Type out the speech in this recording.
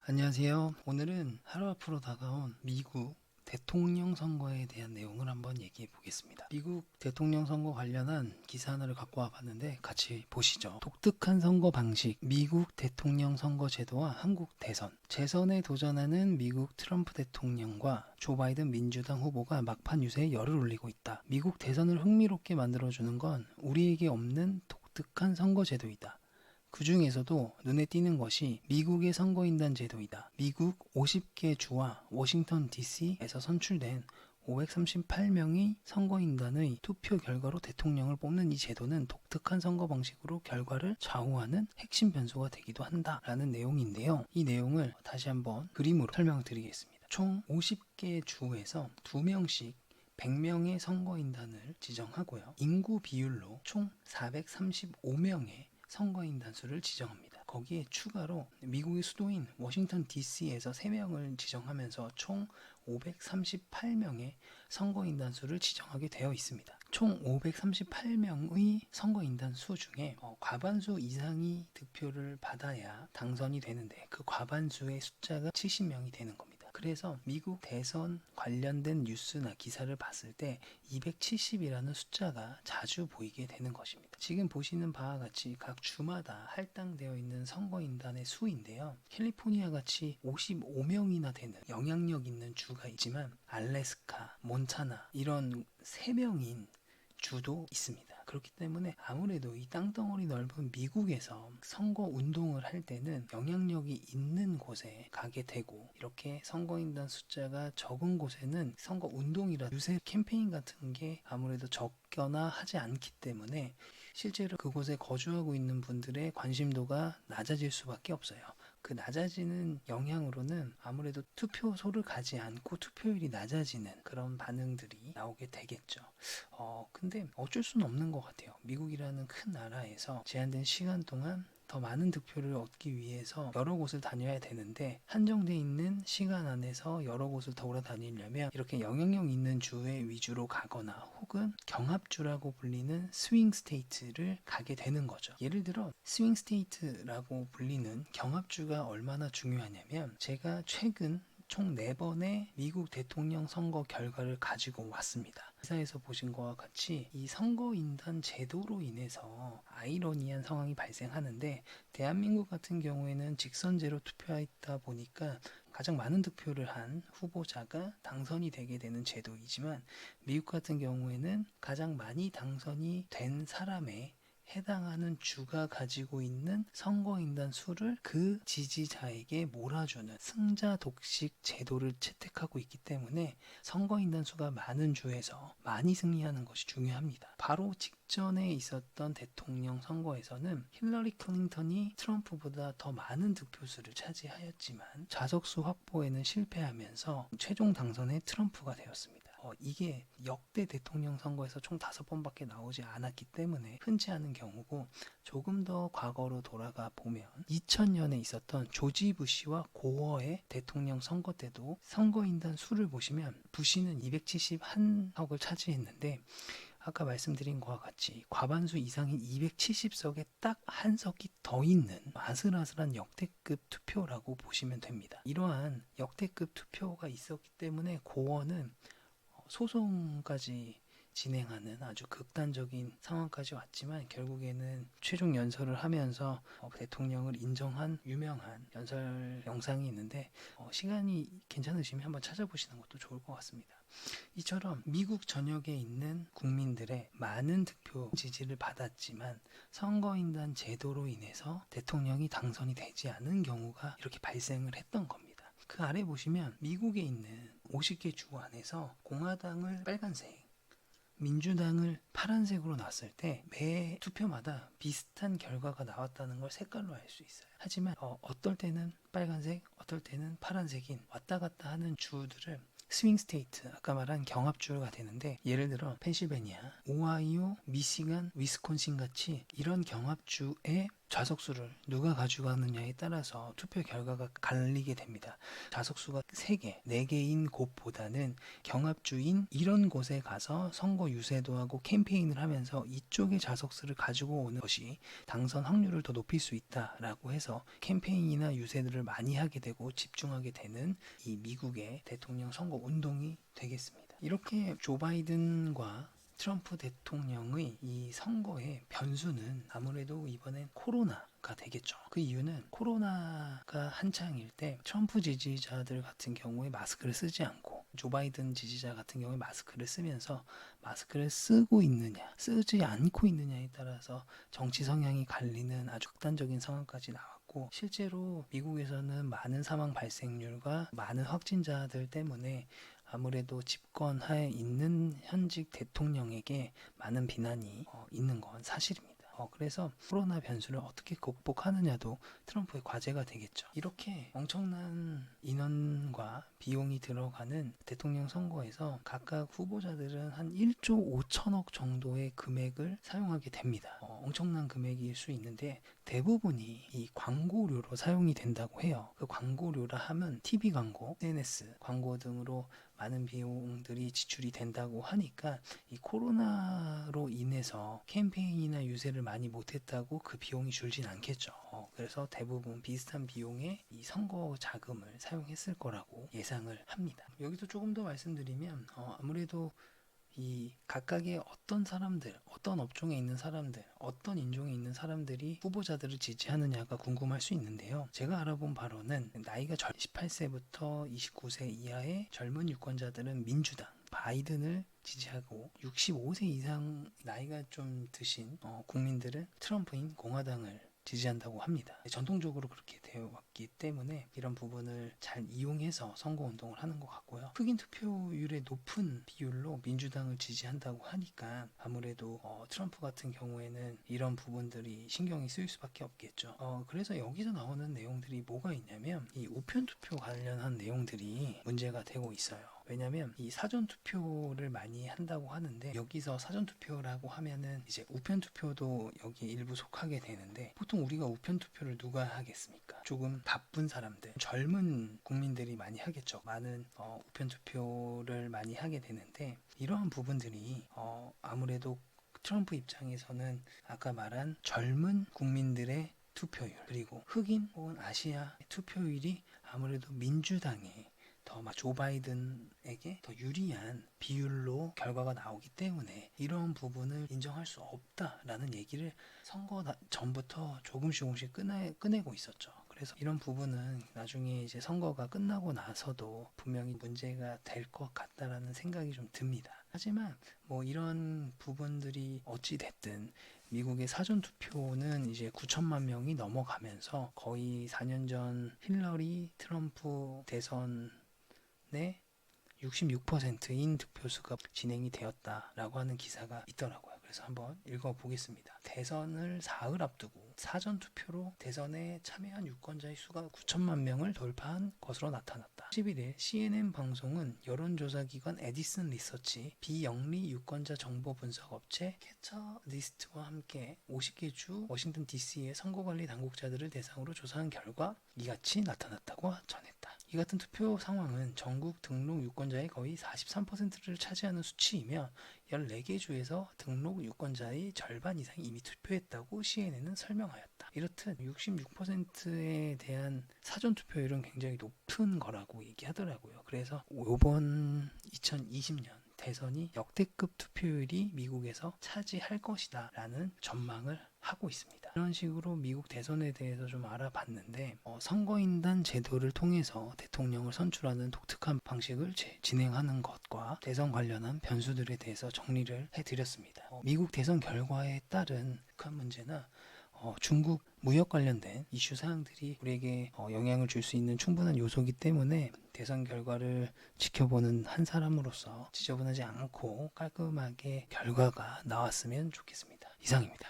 안녕하세요. 오늘은 하루 앞으로 다가온 미국 대통령 선거에 대한 내용을 한번 얘기해 보겠습니다. 미국 대통령 선거 관련한 기사 하나를 갖고 와 봤는데 같이 보시죠. 독특한 선거 방식, 미국 대통령 선거 제도와 한국 대선. 재선에 도전하는 미국 트럼프 대통령과 조 바이든 민주당 후보가 막판 유세에 열을 올리고 있다. 미국 대선을 흥미롭게 만들어주는 건 우리에게 없는 독특한 선거 제도이다. 그 중에서도 눈에 띄는 것이 미국의 선거인단 제도이다. 미국 50개 주와 워싱턴 DC에서 선출된 538명의 선거인단의 투표 결과로 대통령을 뽑는 이 제도는 독특한 선거 방식으로 결과를 좌우하는 핵심 변수가 되기도 한다라는 내용인데요. 이 내용을 다시 한번 그림으로 설명드리겠습니다. 총 50개 주에서 2명씩 100명의 선거인단을 지정하고요. 인구 비율로 총 435명의 선거인단 수를 지정합니다. 거기에 추가로 미국의 수도인 워싱턴 DC에서 3명을 지정하면서 총 538명의 선거인단 수를 지정하게 되어 있습니다. 총 538명의 선거인단 수 중에 과반수 이상이 득표를 받아야 당선이 되는데 그 과반수의 숫자가 70명이 되는 겁니다. 그래서 미국 대선 관련된 뉴스나 기사를 봤을 때 270이라는 숫자가 자주 보이게 되는 것입니다. 지금 보시는 바와 같이 각 주마다 할당되어 있는 선거인단의 수인데요. 캘리포니아 같이 55명이나 되는 영향력 있는 주가 있지만 알래스카, 몬타나 이런 3명인 주도 있습니다. 그렇기 때문에 아무래도 이 땅덩어리 넓은 미국에서 선거 운동을 할 때는 영향력이 있는 곳에 가게 되고, 이렇게 선거인단 숫자가 적은 곳에는 선거 운동이라 유세 캠페인 같은 게 아무래도 적거나 하지 않기 때문에 실제로 그곳에 거주하고 있는 분들의 관심도가 낮아질 수밖에 없어요. 그 낮아지는 영향으로는 아무래도 투표소를 가지 않고 투표율이 낮아지는 그런 반응들이 나오게 되겠죠. 근데 어쩔 수는 없는 것 같아요. 미국이라는 큰 나라에서 제한된 시간 동안 더 많은 득표를 얻기 위해서 여러 곳을 다녀야 되는데, 한정돼 있는 시간 안에서 여러 곳을 돌아다니려면 이렇게 영향력 있는 주에 위주로 가거나 혹은 경합주라고 불리는 스윙 스테이트를 가게 되는 거죠. 예를 들어 스윙 스테이트라고 불리는 경합주가 얼마나 중요하냐면, 제가 최근 총 4번의 미국 대통령 선거 결과를 가지고 왔습니다. 기사에서 보신 것과 같이 이 선거인단 제도로 인해서 아이러니한 상황이 발생하는데, 대한민국 같은 경우에는 직선제로 투표하다 보니까 가장 많은 득표를 한 후보자가 당선이 되게 되는 제도이지만, 미국 같은 경우에는 가장 많이 당선이 된 사람의 해당하는 주가 가지고 있는 선거인단 수를 그 지지자에게 몰아주는 승자 독식 제도를 채택하고 있기 때문에 선거인단 수가 많은 주에서 많이 승리하는 것이 중요합니다. 바로 직전에 있었던 대통령 선거에서는 힐러리 클린턴이 트럼프보다 더 많은 득표수를 차지하였지만 좌석수 확보에는 실패하면서 최종 당선의 트럼프가 되었습니다. 이게 역대 대통령 선거에서 총 5번밖에 나오지 않았기 때문에 흔치 않은 경우고, 조금 더 과거로 돌아가 보면 2000년에 있었던 조지 부시와 고어의 대통령 선거 때도 선거인단 수를 보시면 부시는 271석을 차지했는데, 아까 말씀드린 것과 같이 과반수 이상인 270석에 딱 한 석이 더 있는 아슬아슬한 역대급 투표라고 보시면 됩니다. 이러한 역대급 투표가 있었기 때문에 고어는 소송까지 진행하는 아주 극단적인 상황까지 왔지만, 결국에는 최종 연설을 하면서 대통령을 인정한 유명한 연설 영상이 있는데, 시간이 괜찮으시면 한번 찾아보시는 것도 좋을 것 같습니다. 이처럼 미국 전역에 있는 국민들의 많은 득표 지지를 받았지만 선거인단 제도로 인해서 대통령이 당선이 되지 않은 경우가 이렇게 발생을 했던 겁니다. 그 아래 보시면 미국에 있는 50개 주 안에서 공화당을 빨간색, 민주당을 파란색으로 놨을 때 매 투표마다 비슷한 결과가 나왔다는 걸 색깔로 알 수 있어요. 하지만 어떨 때는 빨간색, 어떨 때는 파란색인 왔다 갔다 하는 주들을 스윙 스테이트, 아까 말한 경합주가 되는데, 예를 들어 펜실베니아, 오하이오, 미시간, 위스콘신 같이 이런 경합주에 좌석수를 누가 가져가느냐에 따라서 투표 결과가 갈리게 됩니다. 좌석수가 3개, 4개인 곳보다는 경합주인 이런 곳에 가서 선거 유세도 하고 캠페인을 하면서 이쪽의 좌석수를 가지고 오는 것이 당선 확률을 더 높일 수 있다라고 해서 캠페인이나 유세들을 많이 하게 되고 집중하게 되는 이 미국의 대통령 선거 운동이 되겠습니다. 이렇게 조 바이든과 트럼프 대통령의 이 선거의 변수는 아무래도 이번엔 코로나가 되겠죠. 그 이유는 코로나가 한창일 때 트럼프 지지자들 같은 경우에 마스크를 쓰지 않고 조 바이든 지지자 같은 경우에 마스크를 쓰면서 마스크를 쓰고 있느냐 쓰지 않고 있느냐에 따라서 정치 성향이 갈리는 아주 극단적인 상황까지 나왔고, 실제로 미국에서는 많은 사망 발생률과 많은 확진자들 때문에 아무래도 집권하에 있는 현직 대통령에게 많은 비난이 있는 건 사실입니다. 그래서 코로나 변수를 어떻게 극복하느냐도 트럼프의 과제가 되겠죠. 이렇게 엄청난 인원과 비용이 들어가는 대통령 선거에서 각각 후보자들은 한 1조 5천억 정도의 금액을 사용하게 됩니다. 엄청난 금액일 수 있는데 대부분이 이 광고료로 사용이 된다고 해요. 그 광고료라 하면 TV 광고, SNS 광고 등으로 많은 비용들이 지출이 된다고 하니까 이 코로나로 인해서 캠페인이나 유세를 많이 못했다고 그 비용이 줄진 않겠죠. 그래서 대부분 비슷한 비용의 이 선거 자금을 사용했을 거라고 예상을 합니다. 여기서 조금 더 말씀드리면 아무래도 이 각각의 어떤 사람들, 어떤 업종에 있는 사람들, 어떤 인종에 있는 사람들이 후보자들을 지지하느냐가 궁금할 수 있는데요. 제가 알아본 바로는 나이가 18세부터 29세 이하의 젊은 유권자들은 민주당, 바이든을 지지하고 65세 이상 나이가 좀 드신 국민들은 트럼프인 공화당을 지지한다고 합니다. 전통적으로 그렇게 되어 왔기 때문에 이런 부분을 잘 이용해서 선거운동을 하는 것 같고요. 흑인 투표율의 높은 비율로 민주당을 지지한다고 하니까 아무래도 트럼프 같은 경우에는 이런 부분들이 신경이 쓰일 수밖에 없겠죠. 그래서 여기서 나오는 내용들이 뭐가 있냐면 이 우편 투표 관련한 내용들이 문제가 되고 있어요. 왜냐면 이 사전 투표를 많이 한다고 하는데, 여기서 사전 투표라고 하면은 이제 우편 투표도 여기 일부 속하게 되는데, 보통 우리가 우편 투표를 누가 하겠습니까? 조금 바쁜 사람들, 젊은 국민들이 많이 하겠죠. 많은 우편 투표를 많이 하게 되는데, 이러한 부분들이 아무래도 트럼프 입장에서는 아까 말한 젊은 국민들의 투표율, 그리고 흑인 혹은 아시아 투표율이 아무래도 민주당에 조 바이든에게 더 유리한 비율로 결과가 나오기 때문에 이런 부분을 인정할 수 없다라는 얘기를 선거 전부터 조금씩 꺼내고 있었죠. 그래서 이런 부분은 나중에 이제 선거가 끝나고 나서도 분명히 문제가 될 것 같다라는 생각이 좀 듭니다. 하지만 뭐 이런 부분들이 어찌 됐든 미국의 사전투표는 이제 9천만 명이 넘어가면서 거의 4년 전 힐러리 트럼프 대선 내 66%인 득표수가 진행이 되었다라고 하는 기사가 있더라고요. 그래서 한번 읽어보겠습니다. 대선을 사흘 앞두고 사전투표로 대선에 참여한 유권자의 수가 9천만 명을 돌파한 것으로 나타났다. 11일 CNN 방송은 여론조사기관 에디슨 리서치 비영리 유권자 정보 분석 업체 캐터리스트와 함께 50개 주 워싱턴 DC의 선거관리 당국자들을 대상으로 조사한 결과 이같이 나타났다고 전했다. 이 같은 투표 상황은 전국 등록 유권자의 거의 43%를 차지하는 수치이며 14개 주에서 등록 유권자의 절반 이상이 이미 투표했다고 CNN은 설명하였다. 이렇듯 66%에 대한 사전투표율은 굉장히 높은 거라고 얘기하더라고요. 그래서 이번 2020년 대선이 역대급 투표율이 미국에서 차지할 것이다 라는 전망을 하고 있습니다. 이런 식으로 미국 대선에 대해서 좀 알아봤는데 선거인단 제도를 통해서 대통령을 선출하는 독특한 방식을 진행하는 것과 대선 관련한 변수들에 대해서 정리를 해드렸습니다. 미국 대선 결과에 따른 큰 문제나 중국 무역 관련된 이슈 사항들이 우리에게 영향을 줄 수 있는 충분한 요소이기 때문에 대선 결과를 지켜보는 한 사람으로서 지저분하지 않고 깔끔하게 결과가 나왔으면 좋겠습니다. 이상입니다.